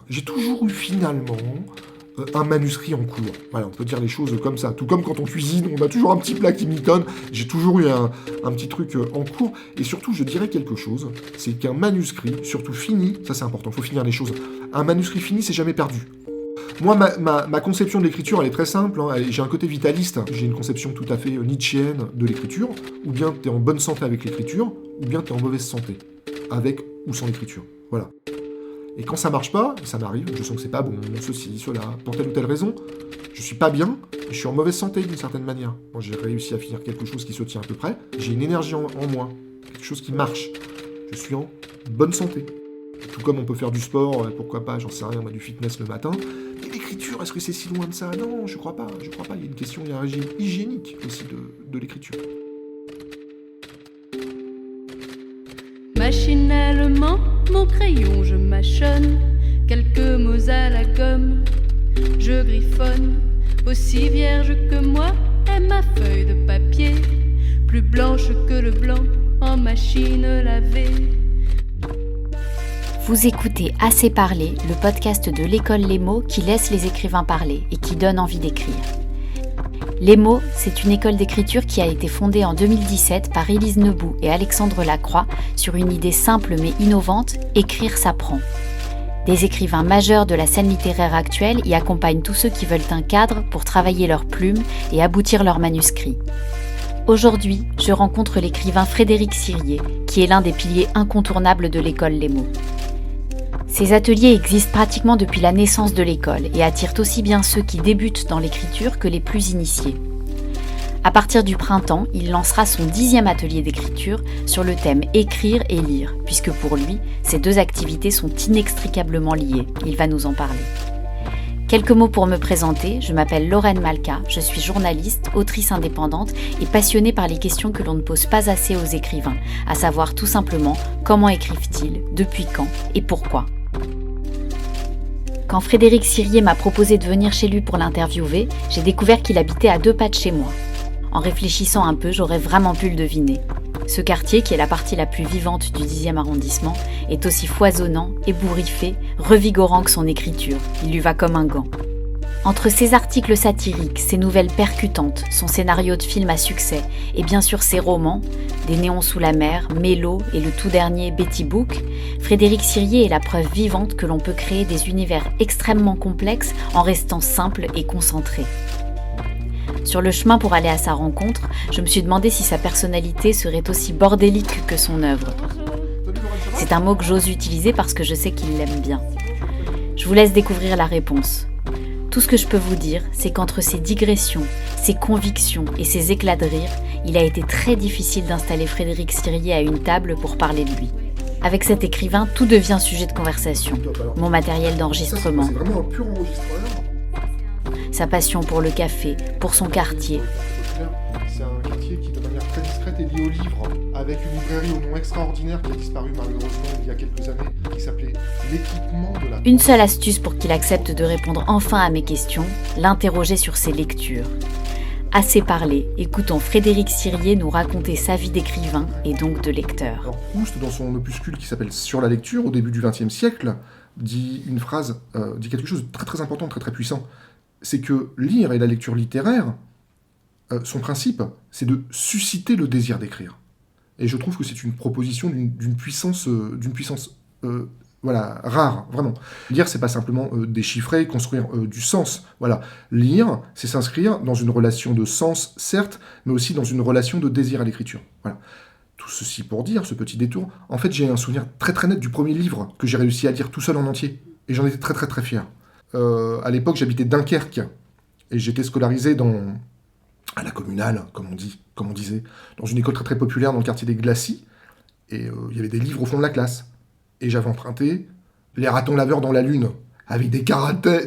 J'ai toujours eu finalement un manuscrit en cours. Voilà, on peut dire les choses comme ça. Tout comme quand on cuisine, on a toujours un petit plat qui mitonne. J'ai toujours eu un petit truc en cours. Et surtout, je dirais quelque chose, c'est qu'un manuscrit, surtout fini, ça c'est important, il faut finir les choses. Un manuscrit fini, c'est jamais perdu. Moi, ma conception de l'écriture, elle est très simple. Hein. J'ai un côté vitaliste. J'ai une conception tout à fait nietzschéenne de l'écriture. Ou bien tu es en bonne santé avec l'écriture, ou bien tu es en mauvaise santé, avec ou sans l'écriture. Voilà. Et quand ça marche pas, et ça m'arrive, je sens que c'est pas bon, ceci, cela, pour telle ou telle raison, je suis pas bien, et je suis en mauvaise santé d'une certaine manière. Moi, j'ai réussi à finir quelque chose qui se tient à peu près, j'ai une énergie en moi, quelque chose qui marche. Je suis en bonne santé. Tout comme on peut faire du sport, pourquoi pas, j'en sais rien, moi, du fitness le matin. Mais l'écriture, est-ce que c'est si loin de ça? Non, je crois pas. Il y a une question, il y a un régime hygiénique aussi de l'écriture. Machinalement, mon crayon je mâchonne, quelques mots à la gomme, je griffonne, aussi vierge que moi est ma feuille de papier, plus blanche que le blanc en machine lavée. Vous écoutez Assez parler, le podcast de l'école Les Mots qui laisse les écrivains parler et qui donne envie d'écrire. Les Mots, c'est une école d'écriture qui a été fondée en 2017 par Élise Nebout et Alexandre Lacroix sur une idée simple mais innovante, écrire s'apprend. Des écrivains majeurs de la scène littéraire actuelle y accompagnent tous ceux qui veulent un cadre pour travailler leurs plumes et aboutir leurs manuscrits. Aujourd'hui, je rencontre l'écrivain Frédéric Sirier, qui est l'un des piliers incontournables de l'école Les Mots. Ces ateliers existent pratiquement depuis la naissance de l'école et attirent aussi bien ceux qui débutent dans l'écriture que les plus initiés. À partir du printemps, il lancera son 10e atelier d'écriture sur le thème écrire et lire, puisque pour lui, ces deux activités sont inextricablement liées. Il va nous en parler. Quelques mots pour me présenter, je m'appelle Lorraine Malka, je suis journaliste, autrice indépendante et passionnée par les questions que l'on ne pose pas assez aux écrivains, à savoir tout simplement comment écrivent-ils, depuis quand et pourquoi. Quand Frédéric Sirier m'a proposé de venir chez lui pour l'interviewer, j'ai découvert qu'il habitait à 2 pas de chez moi. En réfléchissant un peu, j'aurais vraiment pu le deviner. Ce quartier, qui est la partie la plus vivante du 10e arrondissement, est aussi foisonnant, ébouriffé, revigorant que son écriture. Il lui va comme un gant. Entre ses articles satiriques, ses nouvelles percutantes, son scénario de film à succès et bien sûr ses romans, Des néons sous la mer, Mélo et le tout dernier Betty Book, Frédéric Sirier est la preuve vivante que l'on peut créer des univers extrêmement complexes en restant simple et concentré. Sur le chemin pour aller à sa rencontre, je me suis demandé si sa personnalité serait aussi bordélique que son œuvre. C'est un mot que j'ose utiliser parce que je sais qu'il l'aime bien. Je vous laisse découvrir la réponse. Tout ce que je peux vous dire, c'est qu'entre ses digressions, ses convictions et ses éclats de rire, il a été très difficile d'installer Frédéric Sirier à une table pour parler de lui. Avec cet écrivain, tout devient sujet de conversation. Mon matériel d'enregistrement, C'est vraiment un pur enregistreur. sa passion pour le café, pour son quartier, C'est un quartier qui, de manière très discrète, est lié au livre, avec une librairie au nom extraordinaire qui a disparu malheureusement il y a quelques années, qui s'appelait L'équipement de la... Une seule astuce pour qu'il accepte de répondre enfin à mes questions, l'interroger sur ses lectures. Assez parlé, écoutons Frédéric Sirier nous raconter sa vie d'écrivain et donc de lecteur. Alors Proust, dans son opuscule qui s'appelle Sur la lecture, au début du XXe siècle, dit une phrase, dit quelque chose de très très important, très très puissant. C'est que lire et la lecture littéraire, son principe, c'est de susciter le désir d'écrire. Et je trouve que c'est une proposition d'une puissance, voilà, rare, vraiment. Lire, c'est pas simplement déchiffrer, construire du sens. Voilà. Lire, c'est s'inscrire dans une relation de sens, certes, mais aussi dans une relation de désir à l'écriture. Voilà. Tout ceci pour dire, ce petit détour, en fait, j'ai un souvenir très très net du premier livre que j'ai réussi à lire tout seul en entier. Et j'en étais très très très fier. À l'époque, j'habitais Dunkerque, et j'étais scolarisé à la communale, comme on disait, dans une école très très populaire dans le quartier des Glacis, et il y avait des livres au fond de la classe. Et j'avais emprunté Les ratons laveurs dans la lune, avec des caractères,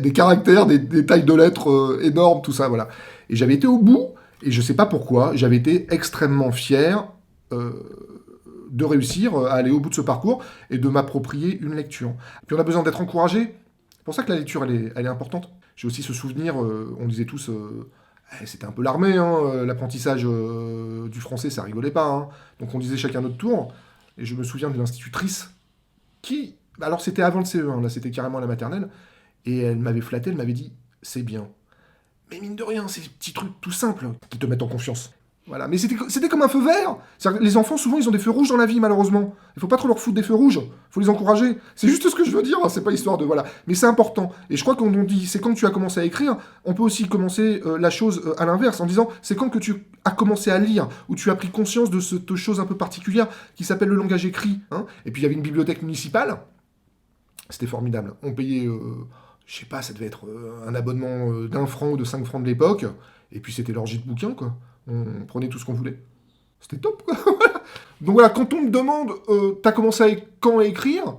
des tailles de lettres énormes, tout ça, voilà. Et j'avais été au bout, et je sais pas pourquoi, j'avais été extrêmement fier de réussir à aller au bout de ce parcours et de m'approprier une lecture. Puis on a besoin d'être encouragé. C'est pour ça que la lecture, elle est importante. J'ai aussi ce souvenir, on disait tous, c'était un peu l'armée, hein, l'apprentissage du français, ça rigolait pas. Hein. Donc on disait chacun notre tour. Et je me souviens de l'institutrice qui Alors c'était avant le CE1, là c'était carrément à la maternelle, et elle m'avait flatté, elle m'avait dit « c'est bien ». Mais mine de rien, c'est des petits trucs tout simples qui te mettent en confiance. Voilà, mais c'était comme un feu vert. C'est-à-dire que les enfants, souvent, ils ont des feux rouges dans la vie, malheureusement. Il faut pas trop leur foutre des feux rouges. Faut les encourager. C'est juste ce que je veux dire, hein, c'est pas histoire de... Voilà. Mais c'est important. Et je crois qu'on dit, c'est quand tu as commencé à écrire, on peut aussi commencer la chose à l'inverse, en disant, c'est quand que tu as commencé à lire, où tu as pris conscience de cette chose un peu particulière qui s'appelle le langage écrit. Hein. Et puis il y avait une bibliothèque municipale. C'était formidable. On payait... je sais pas, ça devait être un abonnement d'1 franc ou de 5 francs de l'époque, et puis c'était l'orgie de bouquins, quoi. On prenait tout ce qu'on voulait. C'était top, quoi. Donc voilà, quand on me demande, t'as commencé quand à écrire,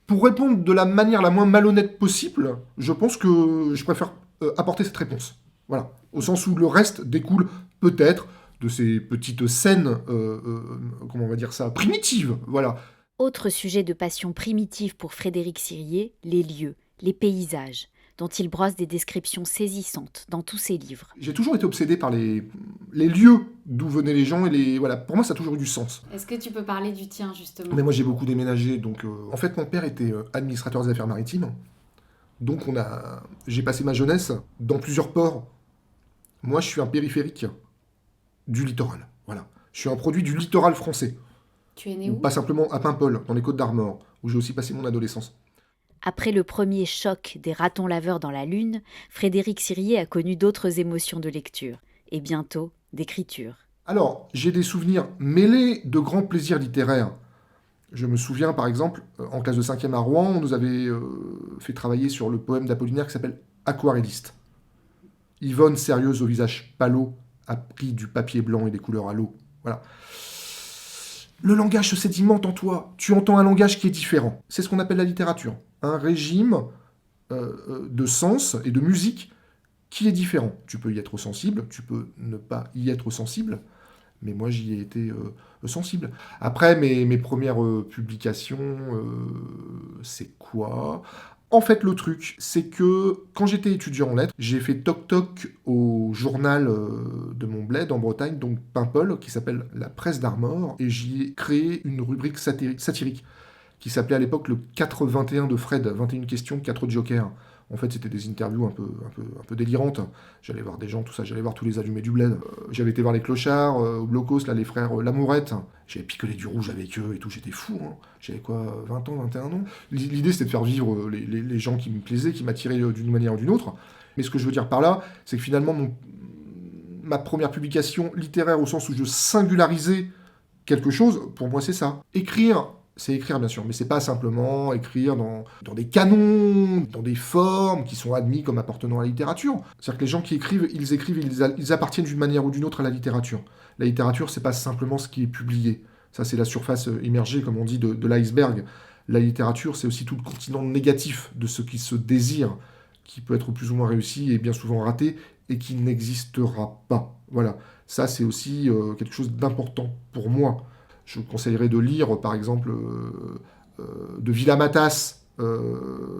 pour répondre de la manière la moins malhonnête possible, je pense que je préfère apporter cette réponse. Voilà. Au sens où le reste découle peut-être de ces petites scènes, comment on va dire ça, primitives, voilà. Autre sujet de passion primitive pour Frédéric Sirié, les lieux, les paysages, dont il brosse des descriptions saisissantes dans tous ses livres. J'ai toujours été obsédé par les lieux d'où venaient les gens, et voilà, pour moi ça a toujours eu du sens. Est-ce que tu peux parler du tien, justement ? Mais moi j'ai beaucoup déménagé, donc en fait mon père était administrateur des affaires maritimes, donc j'ai passé ma jeunesse dans plusieurs ports. Moi je suis un périphérique du littoral, voilà. Je suis un produit du littoral français. Tu es né où ? Pas simplement à Paimpol, dans les Côtes-d'Armor, où j'ai aussi passé mon adolescence. Après le premier choc des ratons laveurs dans la Lune, Frédéric Sirié a connu d'autres émotions de lecture, et bientôt d'écriture. Alors, j'ai des souvenirs mêlés de grands plaisirs littéraires. Je me souviens, par exemple, en classe de 5e à Rouen, on nous avait fait travailler sur le poème d'Apollinaire qui s'appelle « Aquarelliste ». Yvonne, sérieuse au visage pâlot, a pris du papier blanc et des couleurs à l'eau. Voilà. Le langage se sédimente en toi. Tu entends un langage qui est différent. C'est ce qu'on appelle la littérature. Un régime de sens et de musique qui est différent. Tu peux y être sensible, tu peux ne pas y être sensible, mais moi j'y ai été sensible. Après, mes premières publications, c'est quoi ? En fait, le truc, c'est que quand j'étais étudiant en lettres, j'ai fait toc-toc au journal de mon bled en Bretagne, donc Paimpol, qui s'appelle La Presse d'Armor, et j'y ai créé une rubrique satirique qui s'appelait à l'époque le 4-21 de Fred, 21 questions, 4 jokers. En fait, c'était des interviews un peu délirantes. J'allais voir des gens, tout ça, j'allais voir tous les allumés du bled. J'avais été voir les clochards, au blocos, là, les frères Lamourette. J'avais picolé du rouge avec eux et tout, j'étais fou. Hein. J'avais quoi, 20 ans, 21 ans. L'idée, c'était de faire vivre les gens qui me plaisaient, qui m'attiraient d'une manière ou d'une autre. Mais ce que je veux dire par là, c'est que finalement, ma première publication littéraire, au sens où je singularisais quelque chose, pour moi, c'est ça. Écrire, c'est écrire, bien sûr, mais c'est pas simplement écrire dans des canons, dans des formes qui sont admis comme appartenant à la littérature. C'est-à-dire que les gens qui écrivent, ils appartiennent d'une manière ou d'une autre à la littérature. La littérature, c'est pas simplement ce qui est publié. Ça, c'est la surface immergée, comme on dit, de l'iceberg. La littérature, c'est aussi tout le continent négatif de ce qui se désire, qui peut être plus ou moins réussi et bien souvent raté, et qui n'existera pas. Voilà. Ça, c'est aussi quelque chose d'important pour moi. Je vous conseillerais de lire, par exemple, de Villamatas,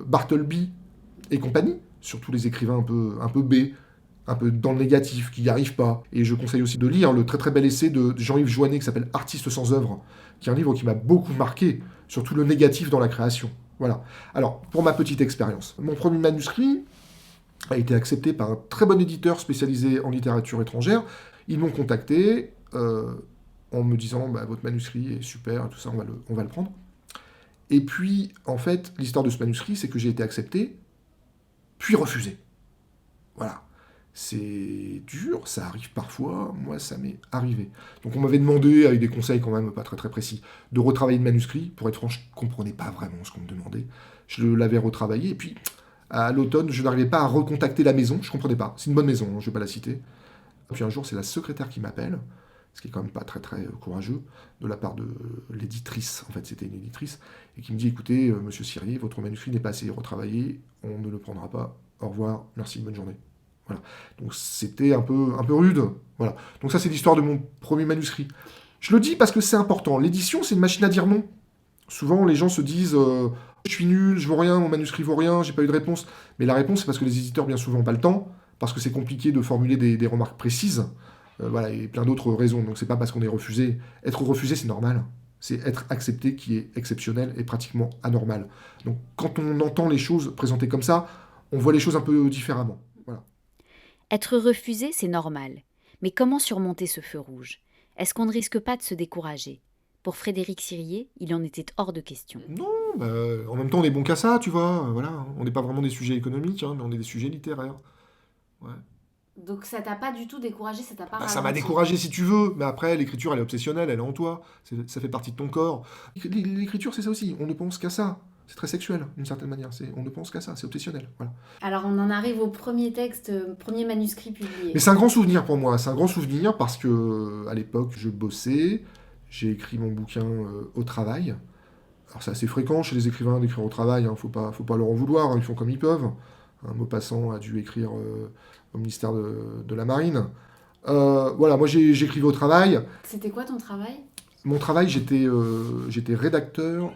Bartleby et compagnie, surtout les écrivains un peu B, un peu dans le négatif, qui n'y arrivent pas. Et je conseille aussi de lire le très très bel essai de Jean-Yves Joannet qui s'appelle « Artiste sans œuvre », qui est un livre qui m'a beaucoup marqué, surtout le négatif dans la création. Voilà. Alors, pour ma petite expérience, mon premier manuscrit a été accepté par un très bon éditeur spécialisé en littérature étrangère. Ils m'ont contacté en me disant « votre manuscrit est super, tout ça, on va le prendre ». Et puis, en fait, l'histoire de ce manuscrit, c'est que j'ai été accepté, puis refusé. Voilà. C'est dur, ça arrive parfois, moi ça m'est arrivé. Donc on m'avait demandé, avec des conseils quand même pas très très précis, de retravailler le manuscrit. Pour être franc, je ne comprenais pas vraiment ce qu'on me demandait. Je l'avais retravaillé, et puis à l'automne, je n'arrivais pas à recontacter la maison, je ne comprenais pas. C'est une bonne maison, je ne vais pas la citer. Puis un jour, c'est la secrétaire qui m'appelle, ce qui est quand même pas très très courageux, de la part de l'éditrice, en fait c'était une éditrice, et qui me dit « Écoutez, monsieur Sirié, votre manuscrit n'est pas assez retravaillé, on ne le prendra pas, au revoir, merci, bonne journée ». Voilà. Donc c'était un peu rude. Voilà. Donc ça c'est l'histoire de mon premier manuscrit. Je le dis parce que c'est important. L'édition, c'est une machine à dire non. Souvent les gens se disent je suis nul, je vaux rien, mon manuscrit vaut rien, j'ai pas eu de réponse. Mais la réponse c'est parce que les éditeurs bien souvent n'ont pas le temps, parce que c'est compliqué de formuler des remarques précises, voilà, et plein d'autres raisons. Donc c'est pas parce qu'on est refusé. Être refusé c'est normal. C'est être accepté qui est exceptionnel et pratiquement anormal. Donc quand on entend les choses présentées comme ça, on voit les choses un peu différemment. Voilà. Être refusé, c'est normal. Mais comment surmonter ce feu rouge ? Est-ce qu'on ne risque pas de se décourager ? Pour Frédéric Sirier, il en était hors de question. Non, en même temps on est bon qu'à ça, tu vois. Voilà. On n'est pas vraiment des sujets économiques, mais on est des sujets littéraires. Ouais. Donc ça t'a pas du tout découragé, ça t'a pas ralenti. Ça m'a découragé si tu veux, mais après l'écriture elle est obsessionnelle, elle est en toi, ça fait partie de ton corps. L'écriture c'est ça aussi, on ne pense qu'à ça. C'est très sexuel d'une certaine manière, on ne pense qu'à ça, c'est obsessionnel. Voilà. Alors on en arrive au premier texte, premier manuscrit publié. Mais c'est un grand souvenir pour moi, c'est un grand souvenir parce que à l'époque je bossais, j'ai écrit mon bouquin au travail. Alors c'est assez fréquent chez les écrivains d'écrire au travail, faut pas leur en vouloir, ils font comme ils peuvent. Maupassant a dû écrire au ministère de la Marine. Voilà, moi j'écrivais au travail. C'était quoi ton travail ? Mon travail, j'étais rédacteur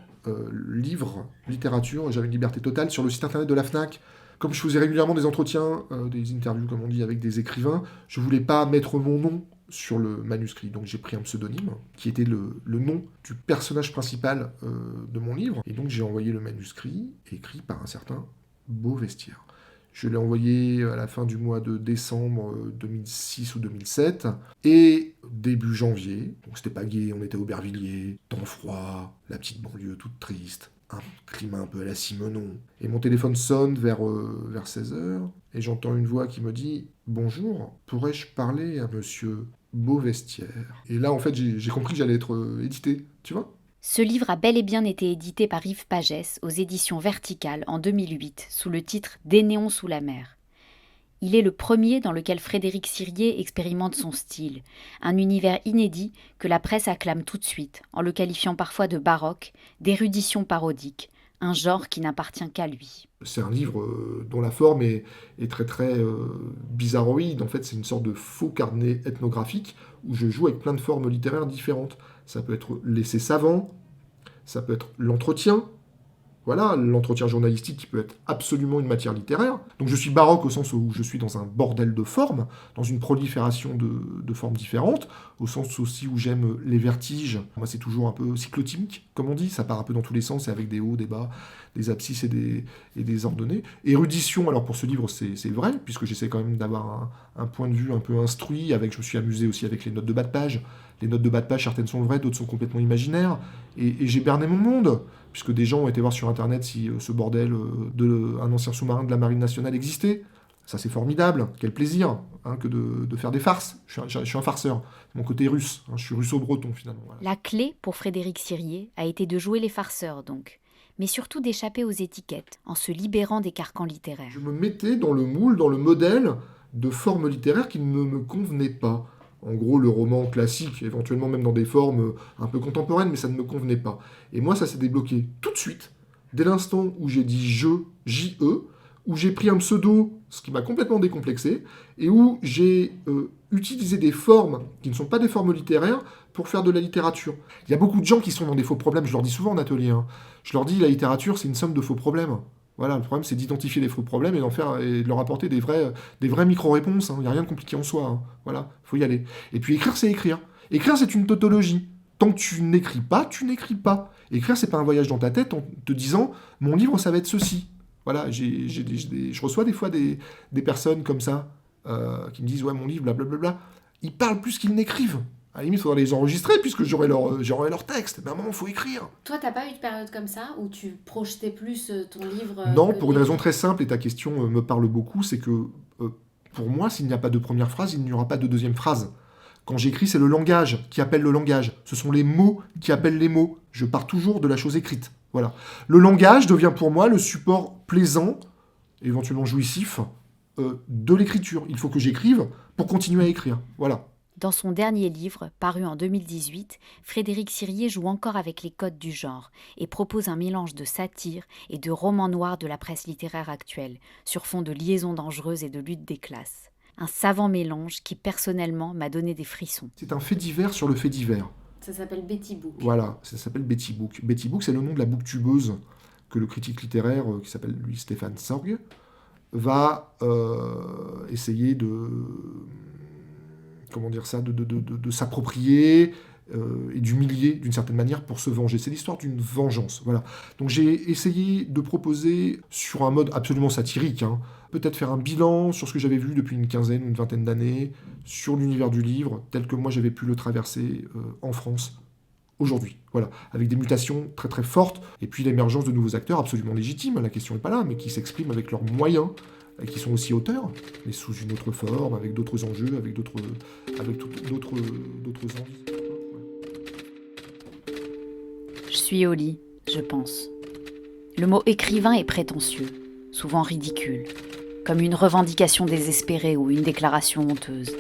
livre, littérature, et j'avais une liberté totale sur le site internet de la FNAC. Comme je faisais régulièrement des entretiens, des interviews comme on dit, avec des écrivains, je voulais pas mettre mon nom sur le manuscrit. Donc j'ai pris un pseudonyme, qui était le nom du personnage principal de mon livre. Et donc j'ai envoyé le manuscrit, écrit par un certain Beauvestière. Je l'ai envoyé à la fin du mois de décembre 2006 ou 2007. Et début janvier, donc c'était pas gai, on était à Aubervilliers, temps froid, la petite banlieue toute triste, un climat un peu à la Simenon. Et mon téléphone sonne vers 16h, et j'entends une voix qui me dit « Bonjour, pourrais-je parler à monsieur Beauvestière ?» Et là, en fait, j'ai compris que j'allais être édité, tu vois ? Ce livre a bel et bien été édité par Yves Pagès aux éditions Verticales en 2008 sous le titre « Des néons sous la mer ». Il est le premier dans lequel Frédéric Sirier expérimente son style, un univers inédit que la presse acclame tout de suite, en le qualifiant parfois de baroque, d'érudition parodique, un genre qui n'appartient qu'à lui. C'est un livre dont la forme est très très bizarroïde. En fait, c'est une sorte de faux carnet ethnographique où je joue avec plein de formes littéraires différentes. Ça peut être l'essai savant, ça peut être l'entretien. Voilà, l'entretien journalistique qui peut être absolument une matière littéraire. Donc je suis baroque au sens où je suis dans un bordel de formes, dans une prolifération de formes différentes, au sens aussi où j'aime les vertiges. Moi c'est toujours un peu cyclotimique, comme on dit, ça part un peu dans tous les sens, et avec des hauts, des bas, des abscisses et des ordonnées. Érudition, alors pour ce livre c'est vrai, puisque j'essaie quand même d'avoir un point de vue un peu instruit, je me suis amusé aussi avec les notes de bas de page. Les notes de bas de page, certaines sont vraies, d'autres sont complètement imaginaires, et j'ai berné mon monde, puisque des gens ont été voir sur internet si ce bordel un ancien sous-marin de la Marine nationale existait. Ça c'est formidable, quel plaisir que de faire des farces. Je suis un farceur, mon côté russe, je suis russo-breton finalement. Voilà. La clé pour Frédéric Sirier a été de jouer les farceurs donc, mais surtout d'échapper aux étiquettes, en se libérant des carcans littéraires. Je me mettais dans le moule, dans le modèle de formes littéraires qui ne me convenaient pas. En gros, le roman classique, éventuellement même dans des formes un peu contemporaines, mais ça ne me convenait pas. Et moi, ça s'est débloqué tout de suite, dès l'instant où j'ai dit « je », J-E, où j'ai pris un pseudo, ce qui m'a complètement décomplexé, et où j'ai utilisé des formes qui ne sont pas des formes littéraires pour faire de la littérature. Il y a beaucoup de gens qui sont dans des faux problèmes, je leur dis souvent en atelier. Je leur dis, la littérature, c'est une somme de faux problèmes. Voilà, le problème, c'est d'identifier les faux problèmes et de leur apporter des vraies micro-réponses. Il n'y a rien de compliqué en soi. Voilà, il faut y aller. Et puis écrire, c'est écrire. Écrire, c'est une tautologie. Tant que tu n'écris pas, tu n'écris pas. Écrire, c'est pas un voyage dans ta tête en te disant, mon livre, ça va être ceci. Voilà, je reçois des fois des personnes comme ça qui me disent, ouais, mon livre, blablabla. Ils parlent plus qu'ils n'écrivent. À la limite, il faudrait les enregistrer puisque j'aurai leur texte. Mais à un moment, il faut écrire. Toi, t'as pas eu de période comme ça où tu projetais plus ton livre Non, pour une raison très simple, et ta question me parle beaucoup, c'est que pour moi, s'il n'y a pas de première phrase, il n'y aura pas de deuxième phrase. Quand j'écris, c'est le langage qui appelle le langage. Ce sont les mots qui appellent les mots. Je pars toujours de la chose écrite. Voilà. Le langage devient pour moi le support plaisant, éventuellement jouissif, de l'écriture. Il faut que j'écrive pour continuer à écrire. Voilà. Dans son dernier livre, paru en 2018, Frédéric Sirier joue encore avec les codes du genre et propose un mélange de satire et de roman noir de la presse littéraire actuelle, sur fond de liaisons dangereuses et de lutte des classes. Un savant mélange qui, personnellement, m'a donné des frissons. C'est un fait divers sur le fait divers. Ça s'appelle Betty Book. Voilà, ça s'appelle Betty Book. Betty Book, c'est le nom de la booktubeuse que le critique littéraire, qui s'appelle lui Stéphane Sorgue, va essayer de... comment dire ça, de s'approprier, et d'humilier d'une certaine manière pour se venger. C'est l'histoire d'une vengeance. Voilà. Donc j'ai essayé de proposer sur un mode absolument satirique, peut-être faire un bilan sur ce que j'avais vu depuis une quinzaine, une vingtaine d'années, sur l'univers du livre, tel que moi j'avais pu le traverser en France aujourd'hui, voilà, avec des mutations très très fortes, et puis l'émergence de nouveaux acteurs absolument légitimes, la question n'est pas là, mais qui s'expriment avec leurs moyens, et qui sont aussi auteurs, mais sous une autre forme, avec d'autres enjeux, avec d'autres envies. Je suis au lit, je pense. Le mot écrivain est prétentieux, souvent ridicule, comme une revendication désespérée ou une déclaration honteuse.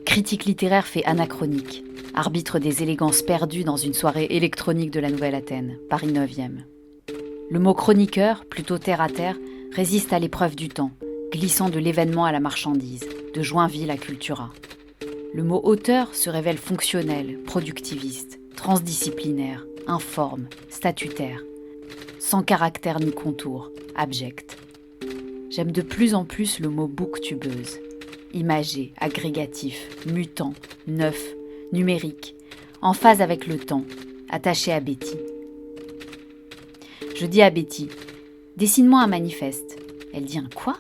Critique littéraire fait anachronique, arbitre des élégances perdues dans une soirée électronique de la Nouvelle-Athènes, Paris 9e. Le mot chroniqueur, plutôt terre-à-terre, résiste à l'épreuve du temps, glissant de l'événement à la marchandise, de Joinville à Cultura. Le mot auteur se révèle fonctionnel, productiviste, transdisciplinaire, informe, statutaire, sans caractère ni contour, abject. J'aime de plus en plus le mot booktubeuse, imagé, agrégatif, mutant, neuf, numérique, en phase avec le temps, attaché à Betty. Je dis à Betty, dessine-moi un manifeste. Elle dit un quoi ?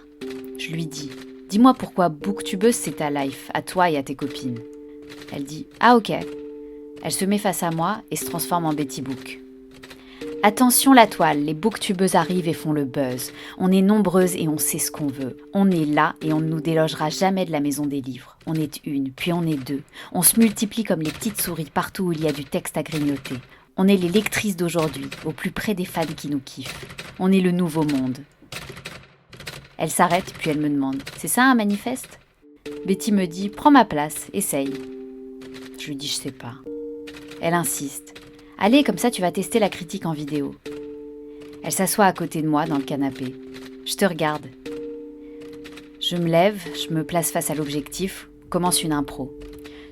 Je lui dis, dis-moi pourquoi booktubeuse c'est ta life, à toi et à tes copines. Elle dit, ah ok. Elle se met face à moi et se transforme en Betty Book. Attention la toile, les booktubeuses arrivent et font le buzz. On est nombreuses et on sait ce qu'on veut. On est là et on ne nous délogera jamais de la maison des livres. On est une, puis on est deux. On se multiplie comme les petites souris partout où il y a du texte à grignoter. On est les lectrices d'aujourd'hui, au plus près des fans qui nous kiffent. On est le nouveau monde. Elle s'arrête puis elle me demande « C'est ça un manifeste ?» Betty me dit « Prends ma place, essaye. » Je lui dis « Je sais pas. » Elle insiste. Allez, comme ça tu vas tester la critique en vidéo. Elle s'assoit à côté de moi dans le canapé. Je te regarde. Je me lève, je me place face à l'objectif, commence une impro.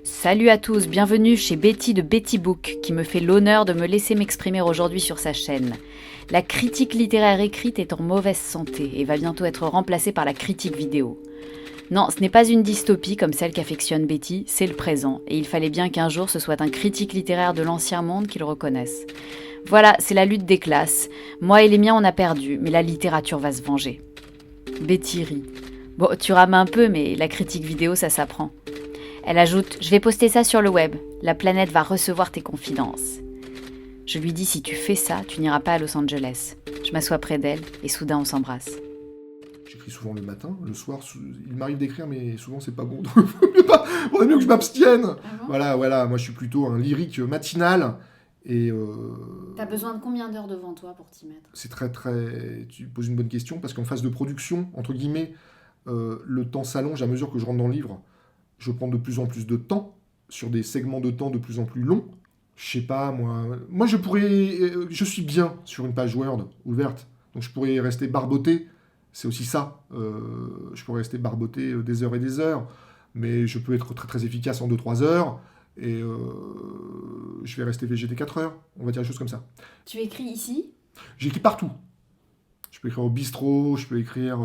Salut à tous, bienvenue chez Betty de Betty Book, qui me fait l'honneur de me laisser m'exprimer aujourd'hui sur sa chaîne. La critique littéraire écrite est en mauvaise santé et va bientôt être remplacée par la critique vidéo. Non, ce n'est pas une dystopie comme celle qu'affectionne Betty, c'est le présent, et il fallait bien qu'un jour ce soit un critique littéraire de l'ancien monde qui le reconnaisse. Voilà, c'est la lutte des classes. Moi et les miens on a perdu, mais la littérature va se venger. Betty rit. Bon, tu rames un peu, mais la critique vidéo ça s'apprend. Elle ajoute « Je vais poster ça sur le web, la planète va recevoir tes confidences. » Je lui dis « Si tu fais ça, tu n'iras pas à Los Angeles. » Je m'assois près d'elle et soudain on s'embrasse. J'écris souvent le matin, le soir, il m'arrive d'écrire, mais souvent c'est pas bon. Vaut mieux que je m'abstienne. Ah bon ? Voilà, moi je suis plutôt un lyrique matinal. Et t'as besoin de combien d'heures devant toi pour t'y mettre ? C'est très. Tu poses une bonne question, parce qu'en phase de production, entre guillemets, le temps s'allonge à mesure que je rentre dans le livre. Je prends de plus en plus de temps, sur des segments de temps de plus en plus longs. Je sais pas, moi je suis bien sur une page Word ouverte, donc je pourrais rester barboté. C'est aussi ça. Je pourrais rester barboté des heures et des heures, mais je peux être très très efficace en 2-3 heures, et je vais rester végété 4 heures, on va dire des choses comme ça. Tu écris ici ? J'écris partout. Je peux écrire au bistrot, je peux écrire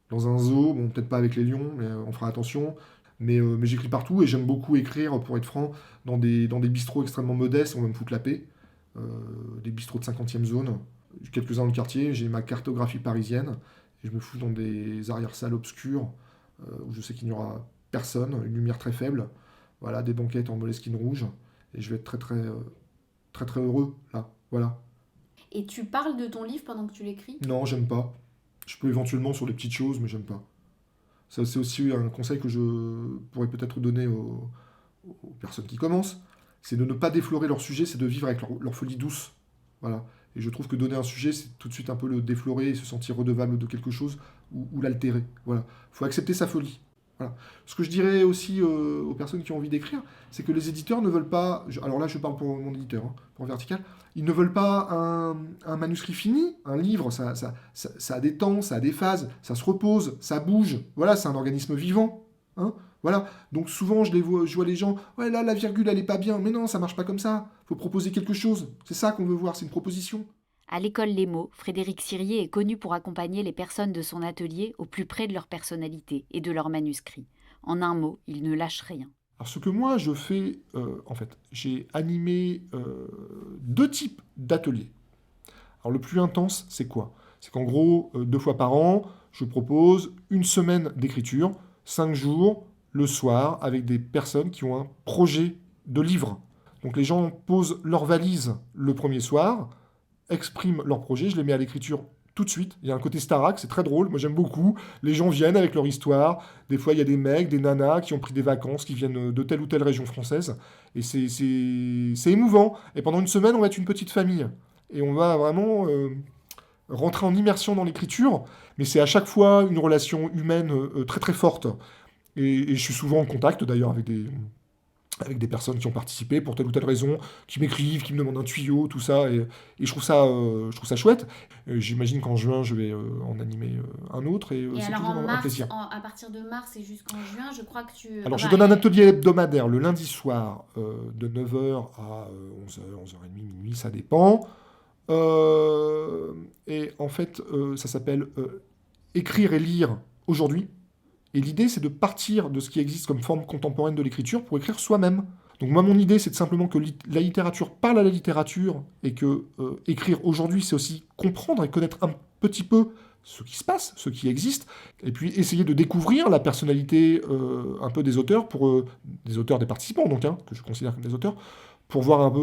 dans un zoo, bon peut-être pas avec les lions, mais on fera attention. Mais j'écris partout et j'aime beaucoup écrire, pour être franc, dans des bistrots extrêmement modestes, on va me foutre la paix. Des bistrots de 50e zone, quelques-uns dans le quartier, j'ai ma cartographie parisienne, et je me fous dans des arrière-salles obscures, où je sais qu'il n'y aura personne, une lumière très faible, voilà, des banquettes en moleskine rouge, et je vais être très très heureux, là, voilà. Et tu parles de ton livre pendant que tu l'écris ? Non, j'aime pas. Je peux éventuellement sur des petites choses, mais j'aime pas. Ça, c'est aussi un conseil que je pourrais peut-être donner aux personnes qui commencent, c'est de ne pas déflorer leur sujet, c'est de vivre avec leur folie douce. Voilà. Et je trouve que donner un sujet, c'est tout de suite un peu le déflorer et se sentir redevable de quelque chose ou l'altérer. Voilà. Il faut accepter sa folie. Voilà. Ce que je dirais aussi aux personnes qui ont envie d'écrire, c'est que les éditeurs ne veulent pas... Alors là, je parle pour mon éditeur, pour Vertical. Ils ne veulent pas un manuscrit fini. Un livre, ça a des temps, ça a des phases, ça se repose, ça bouge. Voilà, c'est un organisme vivant. Hein, voilà. Donc souvent, je vois les gens, ouais, là, la virgule, elle est pas bien. Mais non, ça marche pas comme ça. Il faut proposer quelque chose. C'est ça qu'on veut voir, c'est une proposition. À l'école Les Mots, Frédéric Sirier est connu pour accompagner les personnes de son atelier au plus près de leur personnalité et de leur manuscrit. En un mot, il ne lâche rien. Alors, ce que moi, je fais, en fait, j'ai animé 2 types d'ateliers. Alors, le plus intense, c'est quoi? C'est qu'en gros, 2 fois par an, je propose une semaine d'écriture, 5 jours, le soir, avec des personnes qui ont un projet de livre. Donc, les gens posent leur valise le premier soir, expriment leur projet, je les mets à l'écriture tout de suite. Il y a un côté Starac, c'est très drôle, moi j'aime beaucoup. Les gens viennent avec leur histoire. Des fois, il y a des mecs, des nanas qui ont pris des vacances, qui viennent de telle ou telle région française. Et c'est émouvant. Et pendant une semaine, on va être une petite famille. Et on va vraiment rentrer en immersion dans l'écriture. Mais c'est à chaque fois une relation humaine très très forte. Et je suis souvent en contact d'ailleurs avec des personnes qui ont participé pour telle ou telle raison, qui m'écrivent, qui me demandent un tuyau, tout ça, et je trouve ça chouette. J'imagine qu'en juin, je vais en animer un autre, et c'est toujours un plaisir. À partir de mars et jusqu'en juin, je crois que tu... Alors, je donne un atelier hebdomadaire le lundi soir, de 9h à 11h, 11h30, minuit, ça dépend. Et en fait, ça s'appelle « Écrire et lire aujourd'hui ». Et l'idée, c'est de partir de ce qui existe comme forme contemporaine de l'écriture pour écrire soi-même. Donc moi, mon idée, c'est de simplement que la littérature parle à la littérature, et que écrire aujourd'hui, c'est aussi comprendre et connaître un petit peu ce qui se passe, ce qui existe, et puis essayer de découvrir la personnalité un peu des auteurs, des auteurs, des participants, donc, que je considère comme des auteurs, pour voir un peu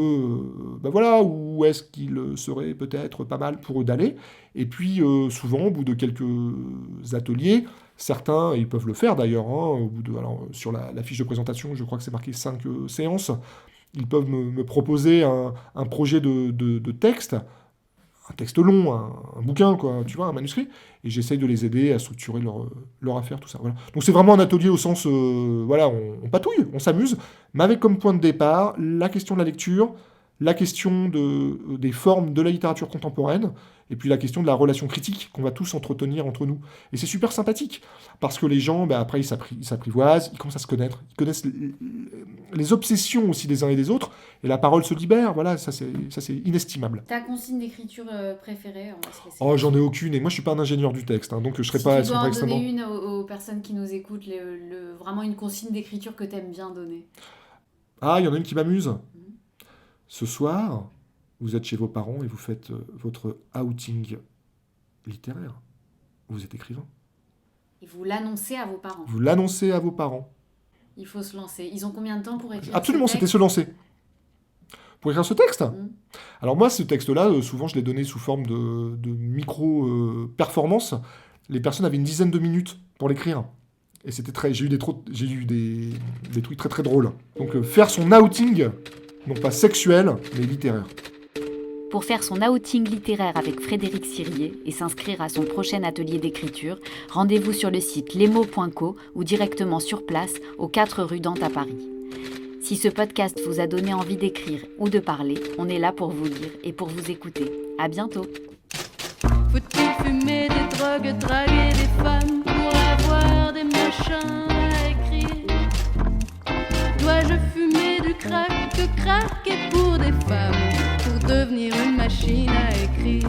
où est-ce qu'il serait peut-être pas mal pour eux d'aller. Et puis, souvent, au bout de quelques ateliers, certains, ils peuvent le faire d'ailleurs, sur la fiche de présentation, je crois que c'est marqué 5 séances, ils peuvent me proposer un projet de texte, un texte long, un bouquin, quoi, tu vois, un manuscrit, et j'essaye de les aider à structurer leur affaire, tout ça. Voilà. Donc c'est vraiment un atelier au sens, on patouille, on s'amuse, mais avec comme point de départ la question de la lecture, la question des formes de la littérature contemporaine, et puis la question de la relation critique qu'on va tous entretenir entre nous. Et c'est super sympathique, parce que les gens, après, ils s'apprivoisent, ils commencent à se connaître, ils connaissent les obsessions aussi des uns et des autres, et la parole se libère, voilà, ça c'est inestimable. Ta consigne d'écriture préférée, on va se laisser. Oh, j'en ai aucune, et moi je suis pas un ingénieur du texte, donc je serais pas... Si tu dois en donner une aux personnes qui nous écoutent, vraiment une consigne d'écriture que t'aimes bien donner. Ah, il y en a une qui m'amuse. Ce soir, vous êtes chez vos parents et vous faites votre outing littéraire. Vous êtes écrivain. Et vous l'annoncez à vos parents. Vous l'annoncez à vos parents. Il faut se lancer. Ils ont combien de temps pour écrire Absolument, c'était se lancer. Pour écrire ce texte. Alors moi, ce texte-là, souvent, je l'ai donné sous forme de micro-performance. Les personnes avaient une dizaine de minutes pour l'écrire. Et c'était j'ai eu des trucs très très drôles. Donc faire son outing... non pas sexuel, mais littéraire. Pour faire son outing littéraire avec Frédéric Sirier et s'inscrire à son prochain atelier d'écriture, rendez-vous sur le site lesmots.co ou directement sur place aux 4 rue Dante à Paris. Si ce podcast vous a donné envie d'écrire ou de parler, on est là pour vous lire et pour vous écouter. À bientôt. Faut-il fumer des drogues, draguer des femmes pour avoir des machins à écrire? Dois-je fumer du crack, que craquer pour des femmes, pour devenir une machine à écrire?